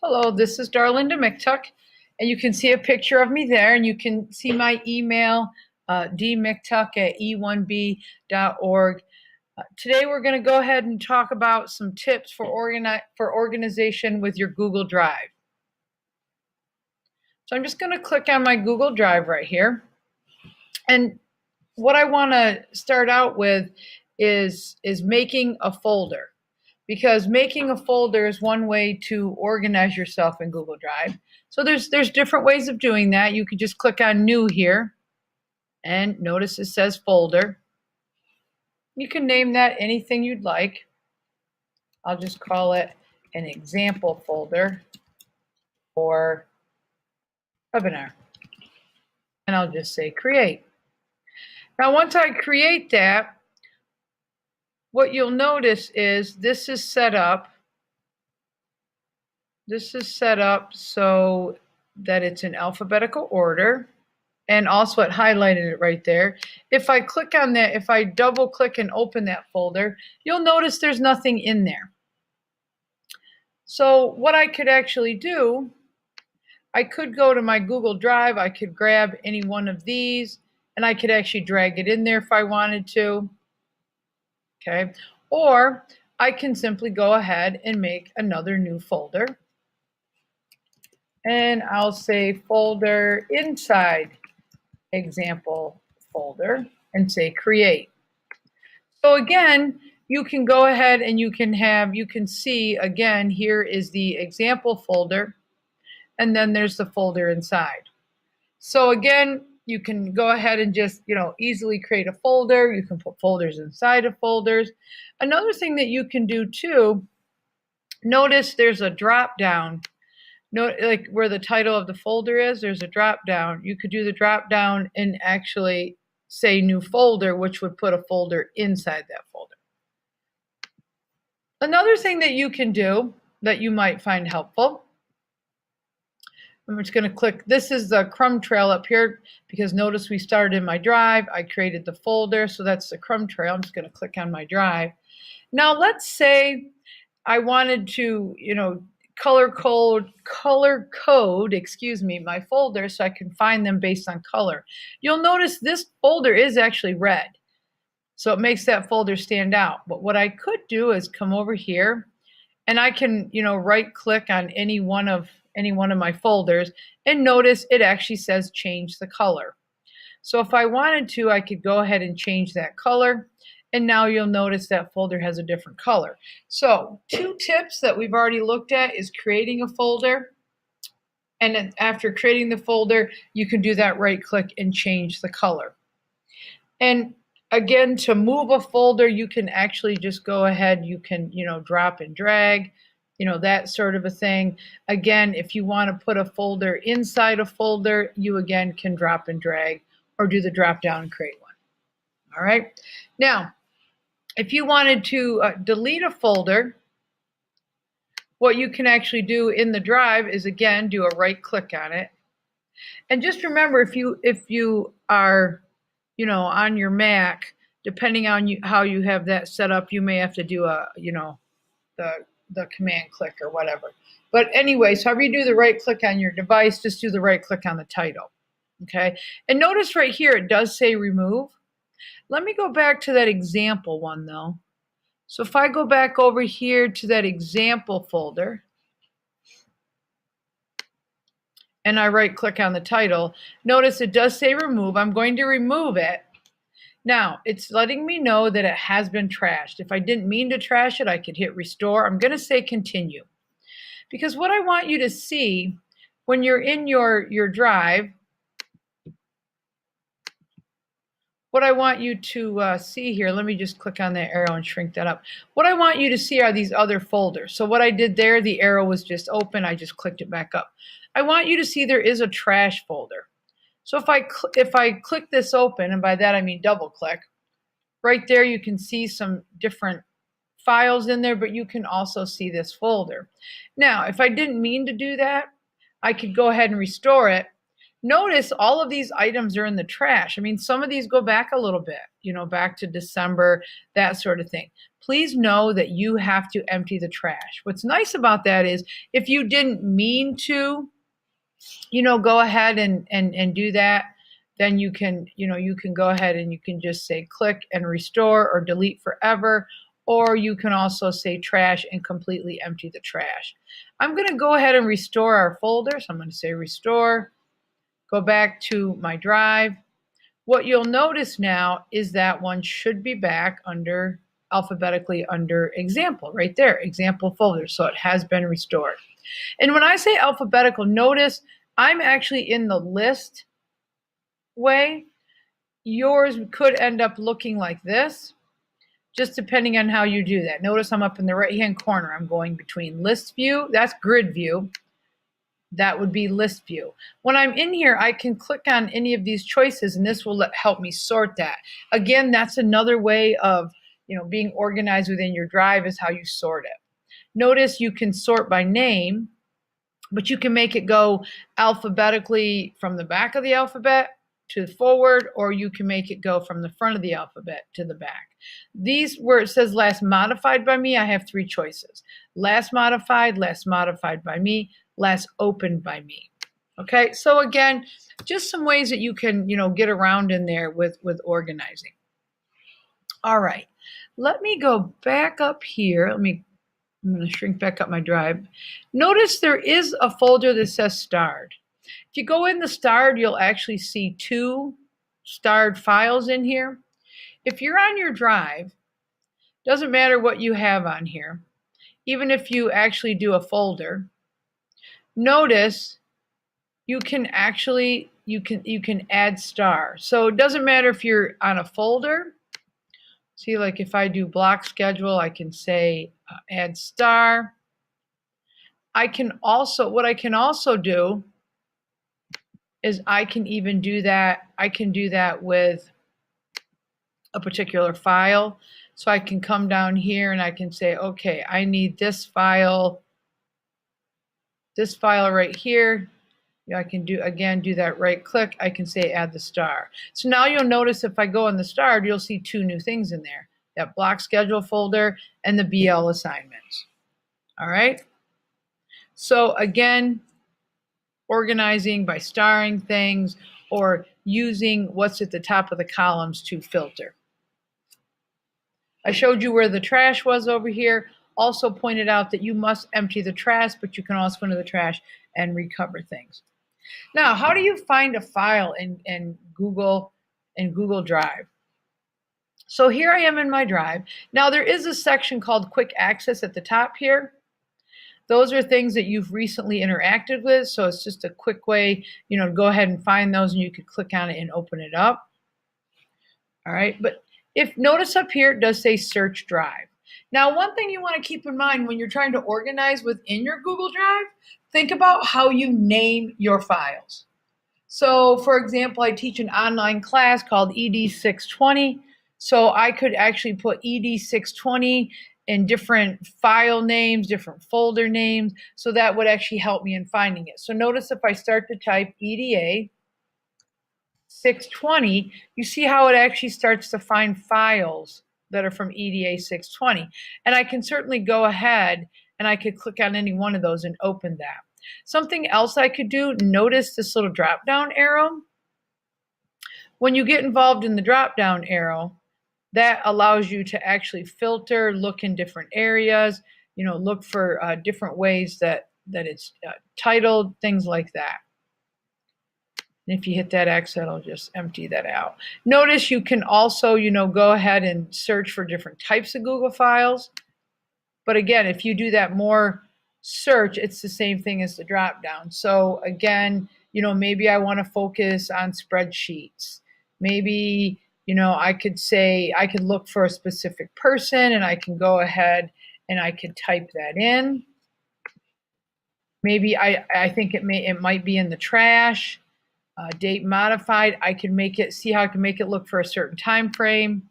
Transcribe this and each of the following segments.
Hello, this is Darlinda McTuck, and you can see a picture of me there, and you can see my email, dmctuck@e1b.org. Today we're going to go ahead and talk about some tips for organization with your Google Drive. So I'm just going to click on my Google Drive right here, and what I want to start out with is making a folder. Because making a folder is one way to organize yourself in Google Drive. So there's different ways of doing that. You could just click on New here, and notice it says Folder. You can name that anything you'd like. I'll just call it an example folder or webinar. And I'll just say Create. Now once I create that, what you'll notice is this is set up so that it's in alphabetical order, and also it highlighted it right there. If I click on that, if I double click and open that folder, you'll notice there's nothing in there. So what I could actually do, I could go to my Google Drive, I could grab any one of these, and I could actually drag it in there if I wanted to. Okay, or I can simply go ahead and make another new folder. And I'll say folder inside example folder and say create. So again, you can go ahead and you can see again, here is the example folder, and then there's the folder inside. So again, you can go ahead and just, easily create a folder. You can put folders inside of folders. Another thing that you can do too, notice there's a drop down. Like where the title of the folder is, there's a drop down. You could do the drop down and actually say new folder, which would put a folder inside that folder. Another thing that you can do that you might find helpful, I'm just going to click, this is the crumb trail up here, because notice we started in my drive, I created the folder, so that's the crumb trail. I'm just going to click on my drive. Now let's say I wanted to, color code, my folder so I can find them based on color. You'll notice this folder is actually red, so it makes that folder stand out. But what I could do is come over here, and I can, right click on any one of my folders, and notice it actually says change the color. So if I wanted to, I could go ahead and change that color, and now you'll notice that folder has a different color. So 2 tips that we've already looked at is creating a folder, and then after creating the folder, you can do that right click and change the color. And again, to move a folder, you can actually just go ahead, you can, drop and drag, that sort of a thing. Again, if you want to put a folder inside a folder, you again can drop and drag or do the drop down and create one. All right. Now, if you wanted to delete a folder, what you can actually do in the drive is again do a right click on it. And just remember, if you are, on your Mac, depending on how you have that set up, you may have to do a, the command click or whatever. But anyway, so however you do the right click on your device, just do the right click on the title. Okay. And notice right here, it does say remove. Let me go back to that example one though. So if I go back over here to that example folder and I right click on the title, notice it does say remove. I'm going to remove it. Now it's letting me know that it has been trashed. If I didn't mean to trash it, I could hit restore. I'm going to say continue, because what I want you to see when you're in your drive, what I want you to see here, let me just click on that arrow and shrink that up. What I want you to see are these other folders. So what I did there, the arrow was just open. I just clicked it back up. I want you to see there is a trash folder. So if I click this open, and by that I mean double click, right there you can see some different files in there, but you can also see this folder. Now, if I didn't mean to do that, I could go ahead and restore it. Notice all of these items are in the trash. I mean, some of these go back a little bit, you know, back to December, that sort of thing. Please know that you have to empty the trash. What's nice about that is if you didn't mean to, you know, go ahead and do that, then you can, you know, you can go ahead and you can just say click and restore or delete forever, or you can also say trash and completely empty the trash. I'm going to go ahead and restore our folder. So I'm going to say restore, go back to my drive. What you'll notice now is that one should be back under alphabetically under example right there, example folder. So it has been restored. And when I say alphabetical, notice I'm actually in the list way. Yours could end up looking like this, just depending on how you do that. Notice I'm up in the right-hand corner. I'm going between list view, that's grid view. That would be list view. When I'm in here, I can click on any of these choices and this will help me sort that. Again, that's another way of, you know, being organized within your drive is how you sort it. Notice you can sort by name, but you can make it go alphabetically from the back of the alphabet to the forward, or you can make it go from the front of the alphabet to the back. These, where it says last modified by me, I have three choices. Last modified by me, last opened by me. Okay, so again, just some ways that you can, you know, get around in there with organizing. All right, let me go back up here. I'm going to shrink back up my drive. Notice there is a folder that says starred. If you go in the starred, you'll actually see two starred files in here. If you're on your drive, doesn't matter what you have on here, even if you actually do a folder, notice you can actually, you can add star. So it doesn't matter if you're on a folder. See, like if I do block schedule, I can say add star. I can also, what I can also do is I can even do that. I can do that with a particular file. So I can come down here and I can say, okay, I need this file right here. I can do, again, do that right click. I can say add the star. So now you'll notice if I go in the starred, you'll see two new things in there, that block schedule folder and the BL assignments. All right. So again, organizing by starring things or using what's at the top of the columns to filter. I showed you where the trash was over here. Also pointed out that you must empty the trash, but you can also go into the trash and recover things. Now, how do you find a file in Google Drive? So here I am in my drive. Now there is a section called quick access at the top here. Those are things that you've recently interacted with, so it's just a quick way, you know, to go ahead and find those, and you could click on it and open it up. All right, but if notice up here, it does say search drive. Now, one thing you want to keep in mind when you're trying to organize within your Google Drive, think about how you name your files. So, for example, I teach an online class called ED620, so I could actually put ED620 in different file names, different folder names, so that would actually help me in finding it. So notice if I start to type EDA 620, you see how it actually starts to find files that are from EDA 620. And I can certainly go ahead and I could click on any one of those and open that. Something else I could do, notice this little drop-down arrow. When you get involved in the drop-down arrow, that allows you to actually filter, look in different areas, you know, look for different ways that it's titled, things like that. And if you hit that X, that'll just empty that out. Notice you can also, you know, go ahead and search for different types of Google files. But again, if you do that more search, it's the same thing as the drop down. So again, you know, maybe I want to focus on spreadsheets. Maybe, you know, I could say, I could look for a specific person and I can go ahead and I could type that in. Maybe I think it might be in the trash. Date modified, I can make it, see how I can make it look for a certain time frame.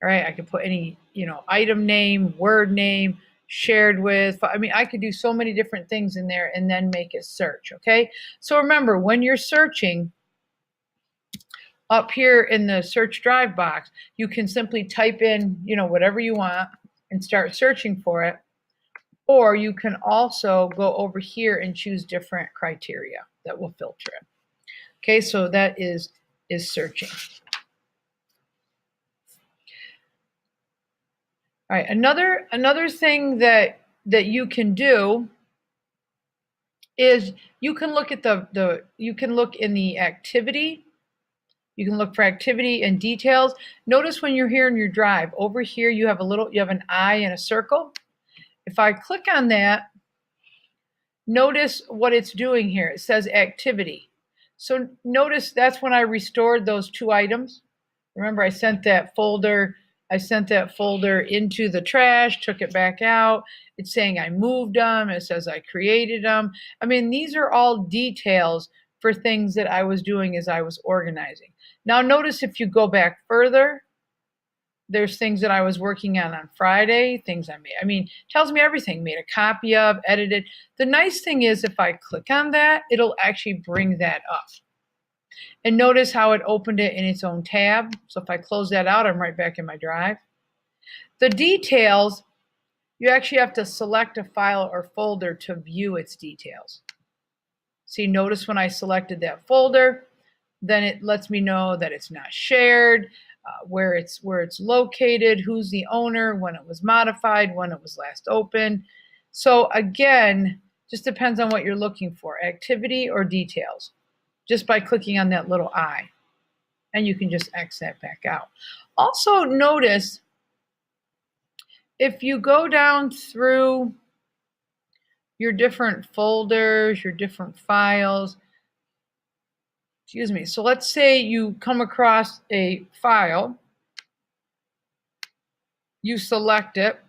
All right, I can put any, you know, item name, word name, shared with. I mean, I could do so many different things in there and then make it search, okay? So remember, when you're searching, up here in the search drive box, you can simply type in, you know, whatever you want and start searching for it. Or you can also go over here and choose different criteria that will filter it. Okay, so that is searching. All right, another thing that you can do is you can look at you can look in the activity. You can look for activity and details. Notice when you're here in your drive, over here you have an eye and a circle. If I click on that, notice what it's doing here. It says activity. So notice that's when I restored those 2 items. Remember, I sent that folder into the trash, took it back out. It's saying I moved them. It says I created them. I mean, these are all details for things that I was doing as I was organizing. Now notice if you go back further, there's things that I was working on Friday, things I made. I mean, tells me everything, made a copy of, edited. The nice thing is if I click on that, it'll actually bring that up. And notice how it opened it in its own tab. So if I close that out, I'm right back in my drive. The details, you actually have to select a file or folder to view its details. See, notice when I selected that folder, then it lets me know that it's not shared, where it's located, who's the owner, when it was modified, when it was last opened. So again, just depends on what you're looking for, activity or details, just by clicking on that little eye. And you can just X that back out. Also notice, if you go down through your different folders, your different files, excuse me. So let's say you come across a file, you select it,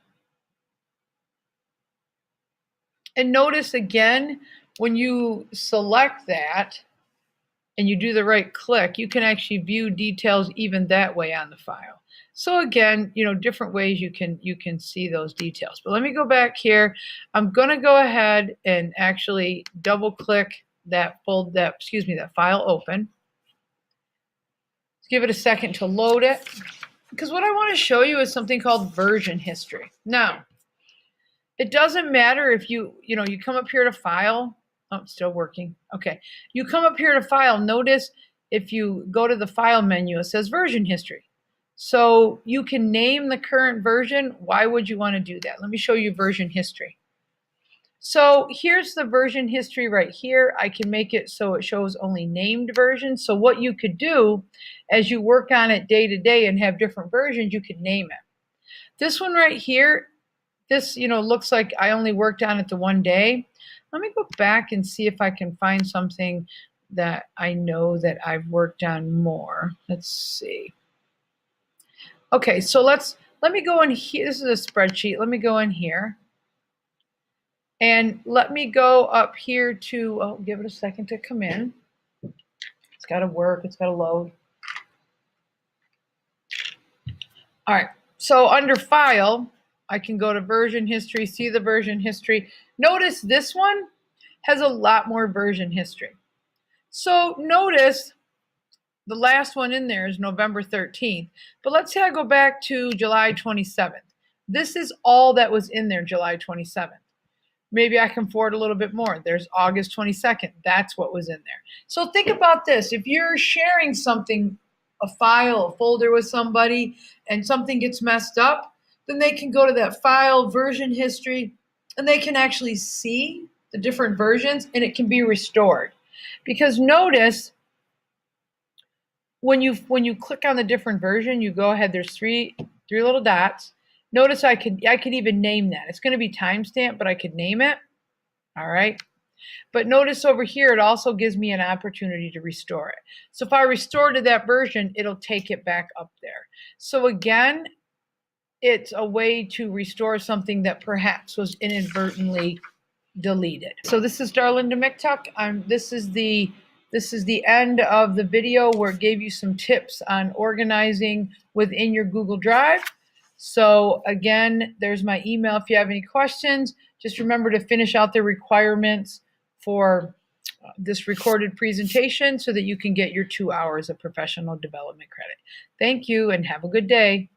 and notice again, when you select that and you do the right click, you can actually view details even that way on the file. So again, you know, different ways you can see those details. But let me go back here. I'm going to go ahead and actually double click that file open. Let's give it a second to load it, because what I want to show you is something called version history. Now, it doesn't matter if you come up here to file. Oh, it's still working. Okay. You come up here to file. Notice if you go to the file menu, it says version history. So you can name the current version. Why would you want to do that? Let me show you version history. So here's the version history right here. I can make it so it shows only named versions. So what you could do as you work on it day to day and have different versions, you could name it. This one right here, this looks like I only worked on it the one day. Let me go back and see if I can find something that I know that I've worked on more. Let's see. Okay, so let me go in here. This is a spreadsheet. Let me go in here. And let me go up here to, give it a second to come in. It's got to work. It's got to load. All right. So under File, I can go to Version History, see the version history. Notice this one has a lot more version history. So notice the last one in there is November 13th. But let's say I go back to July 27th. This is all that was in there, July 27th. Maybe I can forward a little bit more. There's August 22nd. That's what was in there. So think about this. If you're sharing something, a file, a folder with somebody, and something gets messed up, then they can go to that file, version history, and they can actually see the different versions, and it can be restored. Because notice, when you click on the different version, you go ahead, there's three little dots. Notice I could even name that. It's going to be timestamped, but I could name it. All right. But notice over here, it also gives me an opportunity to restore it. So if I restore to that version, it'll take it back up there. So again, it's a way to restore something that perhaps was inadvertently deleted. So this is Darlinda McTuck. This is the end of the video where it gave you some tips on organizing within your Google Drive. So again, there's my email if you have any questions. Just remember to finish out the requirements for this recorded presentation so that you can get your 2 hours of professional development credit. Thank you and have a good day.